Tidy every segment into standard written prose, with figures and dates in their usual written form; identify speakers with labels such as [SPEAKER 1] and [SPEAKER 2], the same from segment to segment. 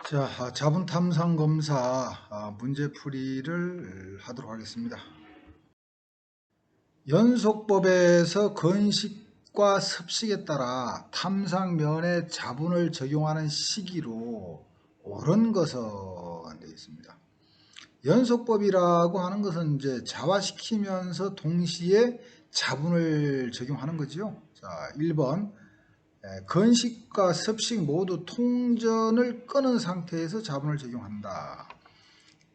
[SPEAKER 1] 자, 자본 탐상 검사 문제풀이를 하도록 하겠습니다. 연속법에서 건식과 습식에 따라 탐상면에 자본을 적용하는 시기로 옳은 것은 되어 있습니다. 연속법이라고 하는 것은 이제 자화시키면서 동시에 자본을 적용하는 거죠. 자, 1번 건식과 습식 모두 통전을 끊은 상태에서 자본을 적용한다.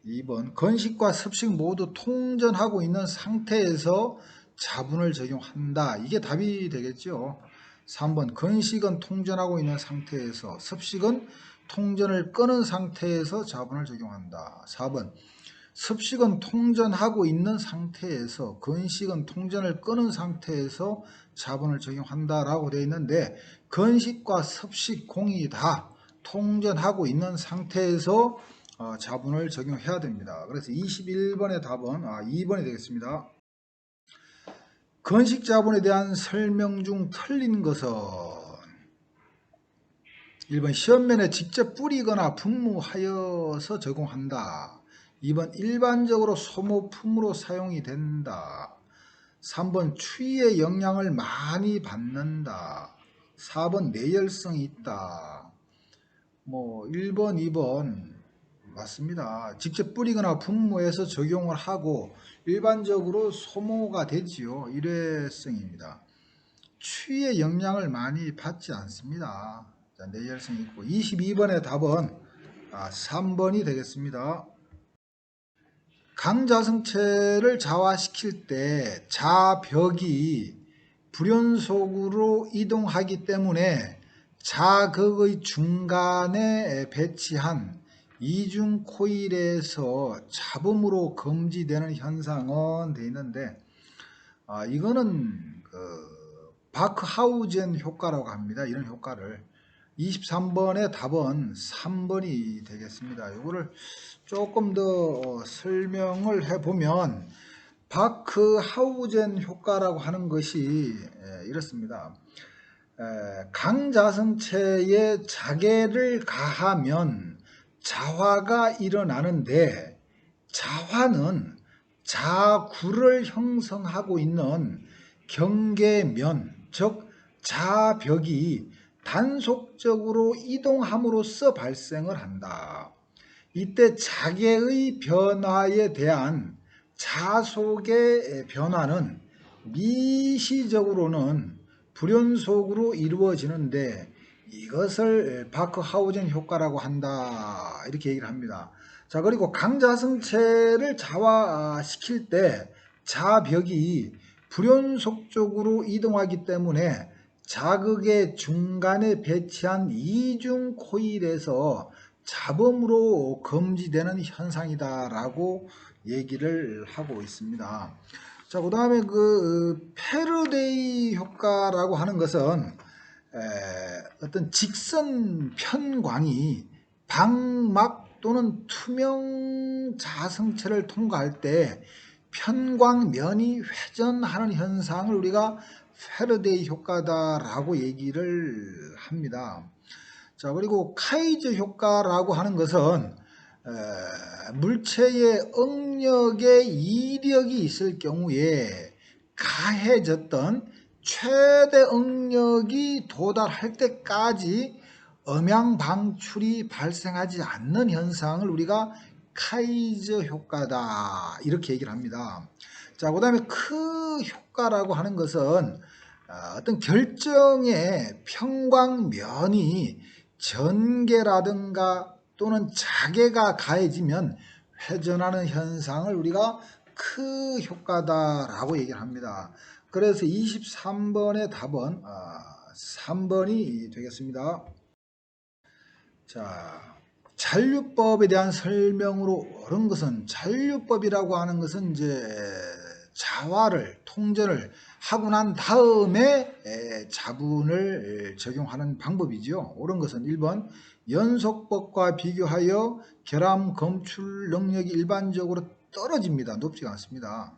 [SPEAKER 1] 2번 건식과 습식 모두 통전하고 있는 상태에서 자본을 적용한다. 이게 답이 되겠죠. 3번 건식은 통전하고 있는 상태에서 습식은 통전을 끊은 상태에서 자본을 적용한다. 4번 습식은 통전하고 있는 상태에서 건식은 통전을 끊은 상태에서 자본을 적용한다라고 되어 있는데 건식과 습식 공이 다 통전하고 있는 상태에서 자본을 적용해야 됩니다. 그래서 21번의 답은 2번이 되겠습니다. 건식 자본에 대한 설명 중 틀린 것은 1번 시험면에 직접 뿌리거나 분무하여서 적용한다. 2번 일반적으로 소모품으로 사용이 된다. 3번 추위의 영향을 많이 받는다. 4번 내열성이 있다. 1번, 2번 맞습니다. 직접 뿌리거나 분무해서 적용을 하고 일반적으로 소모가 되지요. 일회성입니다. 추위의 영향을 많이 받지 않습니다. 자, 내열성이 있고 22번의 답은 3번이 되겠습니다. 강자성체를 자화시킬 때 자벽이 불연속으로 이동하기 때문에 자극의 중간에 배치한 이중 코일에서 잡음으로 검지되는 현상은 되어 있는데 이거는 바크하우젠 효과라고 합니다. 이런 효과를 23번의 답은 3번이 되겠습니다. 이거를 조금 더 설명을 해보면 바크하우젠 효과라고 하는 것이 이렇습니다. 강자성체에 자계를 가하면 자화가 일어나는데 자화는 자구를 형성하고 있는 경계면, 즉 자벽이 단속적으로 이동함으로써 발생을 한다. 이때 자계의 변화에 대한 자속의 변화는 미시적으로는 불연속으로 이루어지는데 이것을 바크하우젠 효과라고 한다. 이렇게 얘기를 합니다. 자, 그리고 강자성체를 자화시킬 때 자벽이 불연속적으로 이동하기 때문에 자극의 중간에 배치한 이중 코일에서 잡음으로 검지되는 현상이다라고 얘기를 하고 있습니다. 자, 그 다음에 페르데이 효과라고 하는 것은 어떤 직선 편광이 방막 또는 투명 자성체를 통과할 때 편광면이 회전하는 현상을 우리가 페르데이 효과다라고 얘기를 합니다. 자, 그리고 카이저 효과라고 하는 것은 물체의 응력에 이력이 있을 경우에 가해졌던 최대 응력이 도달할 때까지 음양 방출이 발생하지 않는 현상을 우리가 카이저 효과다 이렇게 얘기를 합니다. 자, 그 다음에 크 효과라고 하는 것은 어떤 결정의 평광면이 전개라든가 또는 자개가 가해지면 회전하는 현상을 우리가 크 효과다라고 얘기를 합니다. 그래서 23번의 답은 3번이 되겠습니다. 자, 잔류법에 대한 설명으로 옳은 것은 잔류법이라고 하는 것은 이제 자화를 통전을 하고 난 다음에 자분을 적용하는 방법이죠. 옳은 것은 1번 연속법과 비교하여 결함 검출 능력이 일반적으로 떨어집니다. 높지 않습니다.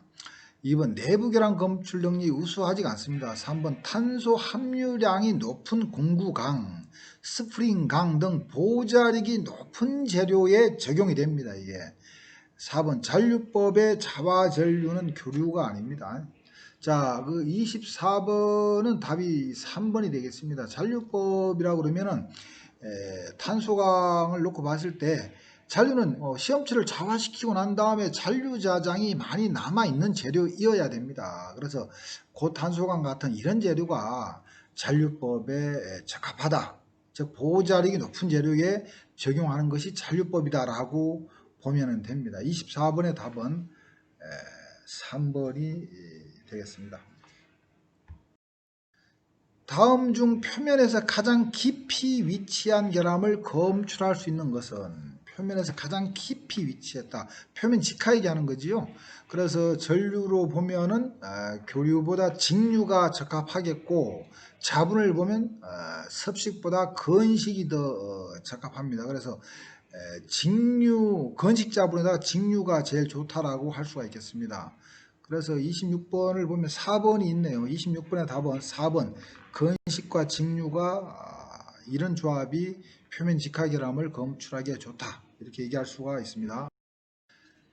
[SPEAKER 1] 2번 내부 결함 검출 능력이 우수하지가 않습니다. 3번 탄소 함유량이 높은 공구강, 스프링강 등 보자력이 높은 재료에 적용이 됩니다. 이게 4번 잔류법의 자화전류는 교류가 아닙니다. 자, 그 24번은 답이 3번이 되겠습니다. 잔류법이라고 그러면은 탄소강을 놓고 봤을 때 잔류는 시험치를 자화시키고 난 다음에 잔류자장이 많이 남아있는 재료이어야 됩니다. 그래서 고탄소강 같은 이런 재료가 잔류법에 적합하다. 즉 보호자력이 높은 재료에 적용하는 것이 잔류법이다라고 보면 됩니다. 24번의 답은 3번이 되겠습니다. 다음 중 표면에서 가장 깊이 위치한 결함을 검출할 수 있는 것은 표면에서 가장 깊이 위치했다. 표면 직하 얘기하는 거지요. 그래서 전류로 보면은 교류보다 직류가 적합하겠고 자분을 보면 섭식보다 건식이 더 적합합니다. 그래서 직류, 건식 자분에다가 직류가 제일 좋다라고 할 수가 있겠습니다. 그래서 26번을 보면 4번이 있네요. 26번의 답은 4번 건식과 직류가 이런 조합이 표면 직하결함을 검출하기에 좋다. 이렇게 얘기할 수가 있습니다.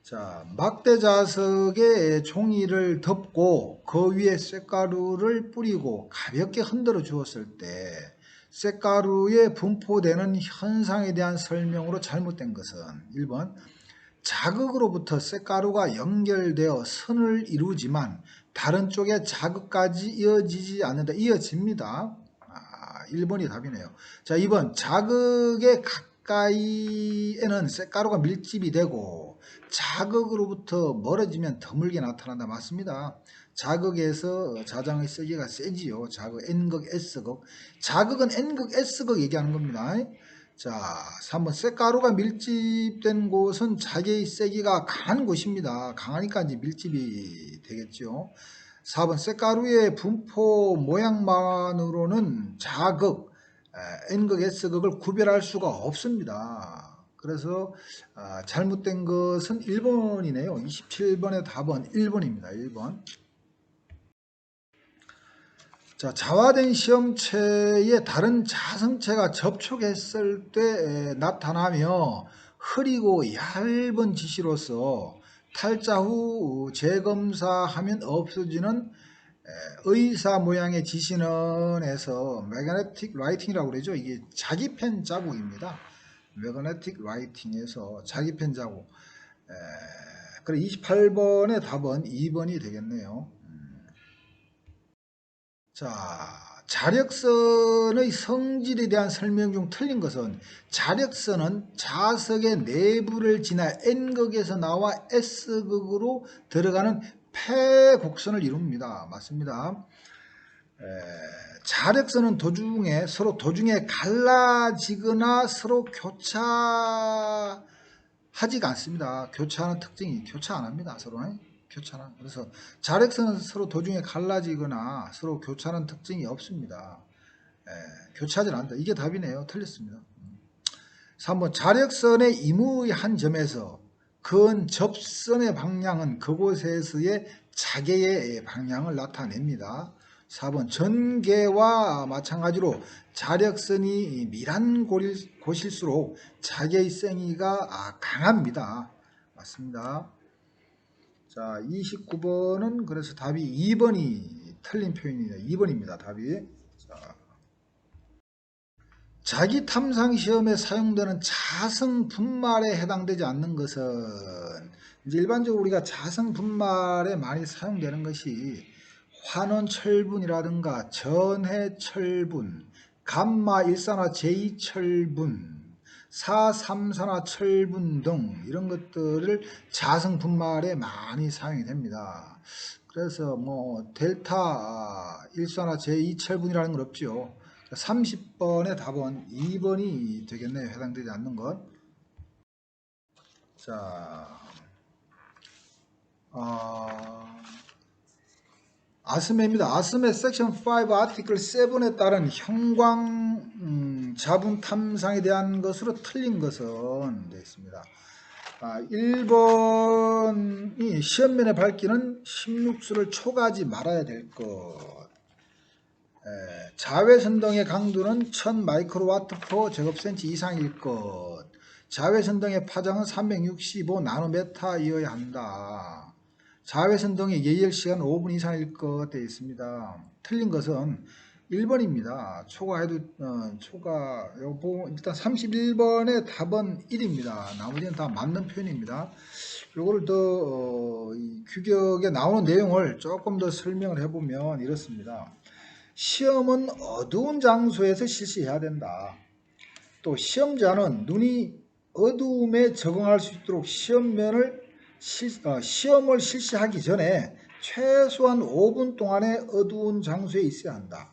[SPEAKER 1] 자, 막대자석에 종이를 덮고 그 위에 쇳가루를 뿌리고 가볍게 흔들어 주었을 때 쇳가루에 분포되는 현상에 대한 설명으로 잘못된 것은 1번 자극으로부터 쇳가루가 연결되어 선을 이루지만 다른 쪽에 자극까지 이어지지 않는다. 이어집니다. 1번이 답이네요. 자, 2번 자극에 가까이에는 쇳가루가 밀집이 되고 자극으로부터 멀어지면 드물게 나타난다. 맞습니다. 자극에서 자장의 세기가 세지요. 자극 N극 S극. 자극은 N극 S극 얘기하는 겁니다. 자, 3번 쇳가루가 밀집된 곳은 자기의 세기가 강한 곳입니다. 강하니까 이제 밀집이 되겠죠. 4번 쇳가루의 분포 모양만으로는 자극, N극, S극을 구별할 수가 없습니다. 그래서 잘못된 것은 1번이네요. 27번의 답은 1번입니다. 1번. 자, 자화된 시험체에 다른 자성체가 접촉했을 때 나타나며 흐리고 얇은 지시로서 탈자 후 재검사하면 없어지는 의사 모양의 지시는에서 매그네틱 라이팅이라고 그러죠. 이게 자기펜 자국입니다. 매그네틱 라이팅에서 자기펜 자국. 그래 28번의 답은 2번이 되겠네요. 자, 자력선의 성질에 대한 설명 중 틀린 것은 자력선은 자석의 내부를 지나 N극에서 나와 S극으로 들어가는 폐곡선을 이룹니다. 맞습니다. 자력선은 서로 도중에 갈라지거나 서로 교차하지가 않습니다. 교차하는 특징이 교차 안 합니다. 서로. 교차는. 그래서 자력선은 서로 도중에 갈라지거나 서로 교차하는 특징이 없습니다. 교차하지 않는다. 이게 답이네요. 틀렸습니다. 3번 자력선의 임의의 한 점에서 근 접선의 방향은 그곳에서의 자개의 방향을 나타냅니다. 4번 전개와 마찬가지로 자력선이 밀한 곳일수록 자개의 생이가 강합니다. 맞습니다. 자, 29번은 그래서 답이 2번이 틀린 표현이네요. 2번입니다. 답이. 자, 자기 탐상 시험에 사용되는 자성 분말에 해당되지 않는 것은 이제 일반적으로 우리가 자성 분말에 많이 사용되는 것이 환원 철분이라든가 전해 철분, 감마 일산화 제2 철분, 4,3산화 철분 등 이런 것들을 자성 분말에 많이 사용이 됩니다. 그래서 뭐 델타 일산화 제2 철분이라는 건 없죠. 30번의 답은 2번이 되겠네요. 해당되지 않는 것. 자, 아스메입니다. 아스메 섹션 5 아티클 7에 따른 형광 자분 탐상에 대한 것으로 틀린 것은 되어 있습니다. 1번이 시험면에 밝기는 16수를 초과하지 말아야 될 것. 자외선등의 강도는 1000 마이크로와트 퍼 제곱센치 이상일 것. 자외선등의 파장은 365 나노메타이어야 한다. 자외선등의 예열 시간 5분 이상일 것 되어 있습니다. 틀린 것은 1번입니다. 초과해도 일단 31번의 답은 1입니다. 나머지는 다 맞는 표현입니다. 요거를 더 규격에 나오는 내용을 조금 더 설명을 해보면 이렇습니다. 시험은 어두운 장소에서 실시해야 된다. 또 시험자는 눈이 어두움에 적응할 수 있도록 시험을 실시하기 전에 최소한 5분 동안의 어두운 장소에 있어야 한다.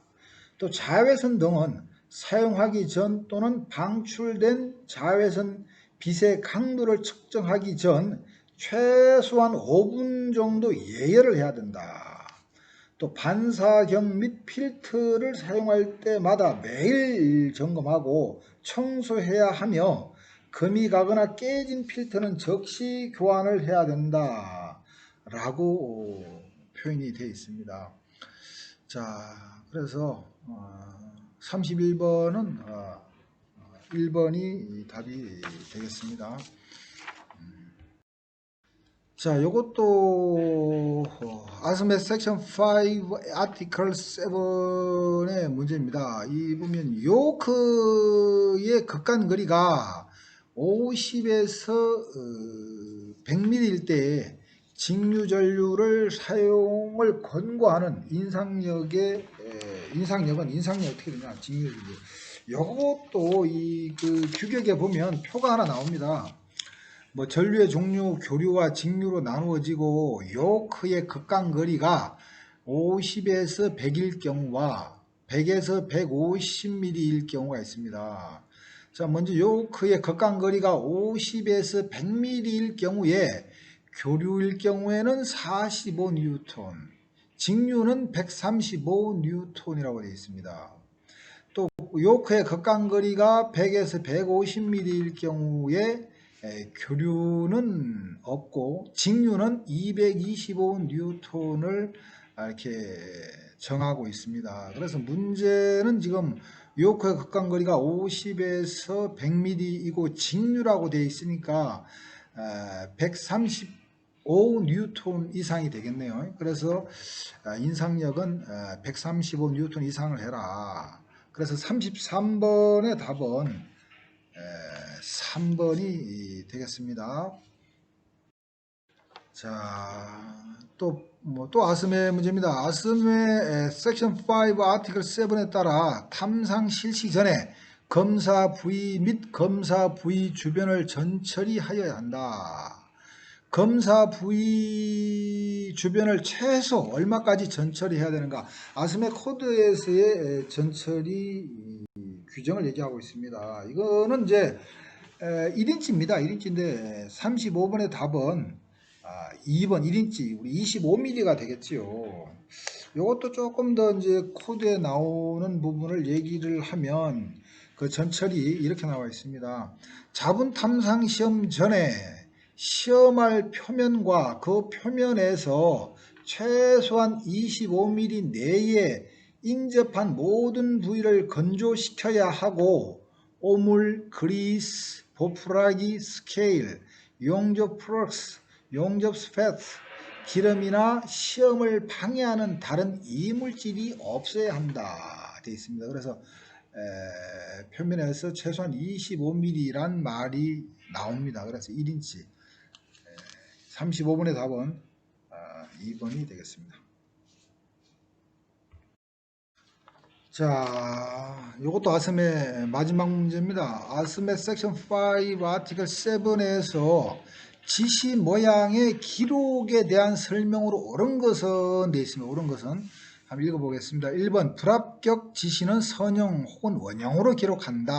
[SPEAKER 1] 또 자외선 등은 사용하기 전 또는 방출된 자외선 빛의 강도를 측정하기 전 최소한 5분 정도 예열을 해야 된다. 또 반사경 및 필터를 사용할 때마다 매일 점검하고 청소해야 하며 금이 가거나 깨진 필터는 즉시 교환을 해야 된다 라고 표현이 되어 있습니다. 자, 그래서 31번은 1번이 답이 되겠습니다. 자, 요것도 아스메 섹션 5 아티클 7의 문제입니다. 이 보면 요크의 극간거리가 50에서 100mm일 때 직류전류를 사용을 권고하는 인상력은 어떻게 되냐? 직류전류. 요것도 이 규격에 보면 표가 하나 나옵니다. 전류의 종류, 교류와 직류로 나누어지고 요크의 극간거리가 50에서 100일 경우와 100에서 150mm일 경우가 있습니다. 자, 먼저 요크의 극간거리가 50에서 100mm일 경우에 교류일 경우에는 45N, 직류는 135N이라고 되어 있습니다. 또 요크의 극간거리가 100에서 150mm일 경우에 교류는 없고 직류는 225N을 이렇게 정하고 있습니다. 그래서 문제는 지금 요크의 극간거리가 50에서 100mm이고 직류라고 되어 있으니까 135N 이상이 되겠네요. 그래서 인상력은 135N 이상을 해라. 그래서 33번의 답은 3번이 되겠습니다. 자, 또 아스메 문제입니다. 아스메 섹션 5 아티클 7에 따라 탐상 실시 전에 검사 부위 및 검사 부위 주변을 전처리 하여야 한다. 검사 부위 주변을 최소 얼마까지 전처리 해야 되는가? 아스메 코드에서의 전처리 규정을 얘기하고 있습니다. 이거는 이제 1인치입니다. 1인치인데 35번의 답은 2번 1인치 우리 25mm가 되겠지요. 이것도 조금 더 이제 코드에 나오는 부분을 얘기를 하면 그 전철이 이렇게 나와 있습니다. 자분 탐상 시험 전에 시험할 표면과 그 표면에서 최소한 25mm 내에 인접한 모든 부위를 건조시켜야 하고 오물, 그리스, 보풀하기, 스케일, 용접 플럭스, 용접 스패트, 기름이나 시험을 방해하는 다른 이물질이 없어야 한다 되어 있습니다. 그래서 표면에서 최소한 25mm란 말이 나옵니다. 그래서 1인치 35번의 답은 2번이 되겠습니다. 자, 이것도 아스메 마지막 문제입니다. 아스메 섹션 5 아티클 7에서 지시 모양의 기록에 대한 설명으로 옳은 것은 되어 있습니다. 옳은 것은 한번 읽어보겠습니다. 1번 불합격 지시는 선형 혹은 원형으로 기록한다.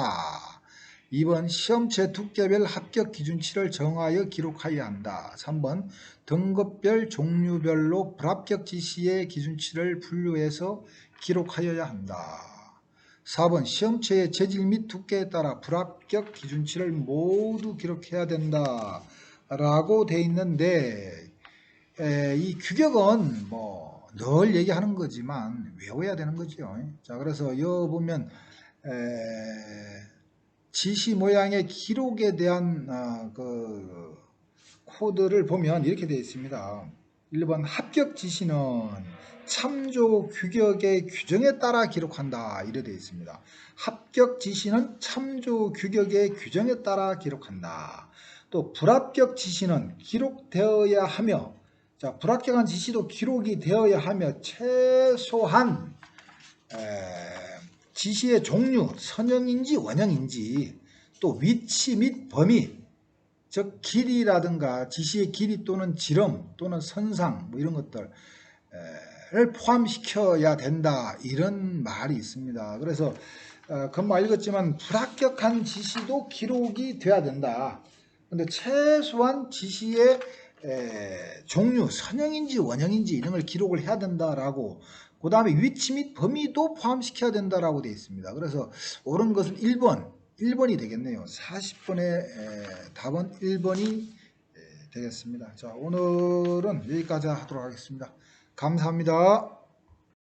[SPEAKER 1] 2번 시험체 두께별 합격 기준치를 정하여 기록하여야 한다. 3번 등급별 종류별로 불합격 지시의 기준치를 분류해서 기록하여야 한다. 4번 시험체의 재질 및 두께에 따라 불합격 기준치를 모두 기록해야 된다. 라고 돼 있는데 이 규격은 뭐 늘 얘기하는 거지만 외워야 되는 거죠. 자, 그래서 여 보면 지시 모양의 기록에 대한 그 코드를 보면 이렇게 되어 있습니다. 1번 합격 지시는 참조 규격의 규정에 따라 기록한다. 이래 되어 있습니다. 합격 지시는 참조 규격의 규정에 따라 기록한다. 또 불합격 지시는 기록되어야 하며, 자, 불합격한 지시도 기록이 되어야 하며 최소한 지시의 종류, 선형인지 원형인지, 또 위치 및 범위, 즉 길이라든가 지시의 길이 또는 지름 또는 선상 뭐 이런 것들을 포함시켜야 된다, 이런 말이 있습니다. 그래서 금방 읽었지만 불합격한 지시도 기록이 돼야 된다. 근데 최소한 지시의 종류, 선형인지 원형인지 이런 걸 기록을 해야 된다라고, 그 다음에 위치 및 범위도 포함시켜야 된다라고 되어 있습니다. 그래서 옳은 것은 1번이 되겠네요. 40번의 답은 1번이 되겠습니다. 자, 오늘은 여기까지 하도록 하겠습니다. 감사합니다.